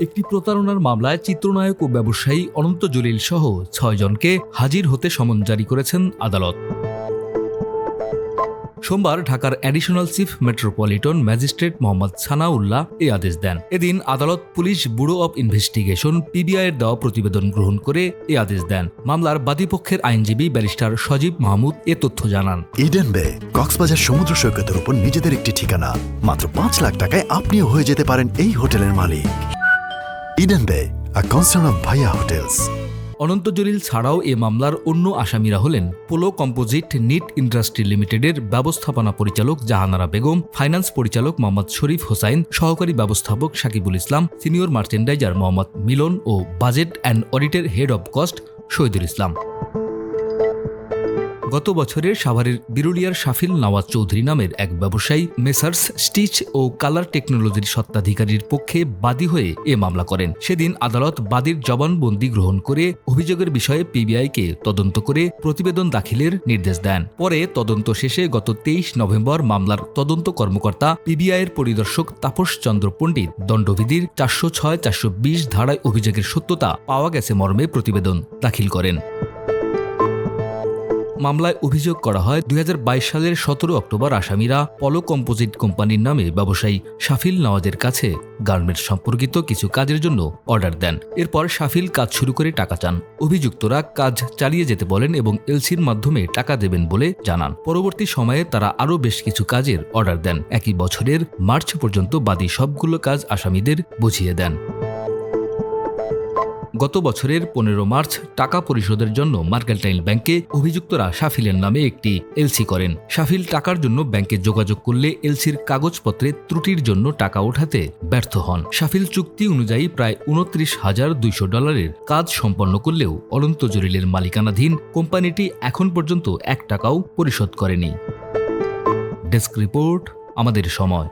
একটি প্রতারণার মামলায় চিত্রনায়ক ও ব্যবসায়ী অনন্ত জলিল সহ ৬ জনকে হাজির হতে সমন জারি করেছেন আদালত। সোমবার ঢাকার additional chief metropolitan magistrate Mohammad Sanaullah এই আদেশ দেন। এদিন আদালত পুলিশ ব্যুরো অব ইনভেস্টিগেশন পিবিআইয়ের দেওয়া প্রতিবেদন গ্রহণ করে এই আদেশ দেন। মামলার বাদীপক্ষের আইনজীবী ব্যারিস্টার সজীব মাহমুদ এ তথ্য জানান। ইডেন বে কক্সবাজার সমুদ্র সৈকতের উপর নিজেদের একটি ঠিকানা। মাত্র ৫ লাখ টাকায় আপনিও হয়ে যেতে পারেন এই হোটেলের মালিক। ইডেন বে, আ কনসার্ন অফ ভাইয়া হোটেলস। অনন্ত জলিল ছাড়াও এ মামলার অন্য আসামিরা হলেন পোলো কম্পোজিট নিট ইন্ডাস্ট্রি লিমিটেডের ব্যবস্থাপনা পরিচালক জাহানারা বেগম, ফাইন্যান্স পরিচালক মোহাম্মদ শরীফ হোসাইন, সহকারী ব্যবস্থাপক সাকিবুল ইসলাম, সিনিয়র মার্চেন্ডাইজার মোহাম্মদ মিলন ও বাজেট অ্যান্ড অডিটের head of cost Shahidul Islam. গত বছরের সাভারের বিরুলিয়ার শাফিল নওয়াজ চৌধুরী নামের এক ব্যবসায়ী মেসার্স স্টিচ ও কালার টেকনোলজির স্বত্বাধিকারীর পক্ষে বাদী হয়ে এ মামলা করেন। সেদিন আদালত বাদীর জবানবন্দি গ্রহণ করে অভিযোগের বিষয়ে পিবিআইকে তদন্ত করে প্রতিবেদন দাখিলের নির্দেশ দেন। পরে তদন্ত শেষে গত ২৩ নভেম্বর মামলার তদন্ত কর্মকর্তা পিবিআইয়ের পরিদর্শক তাপস চন্দ্র পণ্ডিত দণ্ডবিধির ৪০৬-৪২০ ধারায় অভিযোগের সত্যতা পাওয়া গেছে মর্মে প্রতিবেদন দাখিল করেন। মামলায় অভিযোগ করা হয় ২০২২ সালের ১৭ অক্টোবর আসামিরা পলো কম্পোজিট কোম্পানির নামে ব্যবসায়ী শাফিল নওয়াজের কাছে গার্মেন্টস সম্পর্কিত কিছু কাজের জন্য অর্ডার দেন। এরপর শাফিল কাজ শুরু করে টাকা চান। অভিযুক্তরা কাজ চালিয়ে যেতে বলেন এবং এলসির মাধ্যমে টাকা দেবেন বলে জানান। পরবর্তী সময়ে তারা আরও বেশ কিছু কাজের অর্ডার দেন। একই বছরের মার্চ পর্যন্ত বাদী সবগুলো কাজ আসামিদের বুঝিয়ে দেন। গত বছরের ১৫ মার্চ টাকা পরিশোধের জন্য মার্কেন্টাইল ব্যাংকে অভিযুক্তরা শাফিলের নামে একটি এলসি করেন। শাফিল টাকার জন্য ব্যাংকে যোগাযোগ করলে এলসির কাগজপত্রে ত্রুটির জন্য টাকা ওঠাতে ব্যর্থ হন। শাফিল চুক্তি অনুযায়ী প্রায় $২৯,২০০ কাজ সম্পন্ন করলেও অনন্ত জলিলের মালিকানাধীন কোম্পানিটি এখন পর্যন্ত ১ টাকাও পরিশোধ করেনি। ডেস্ক রিপোর্ট, আমাদের সময়।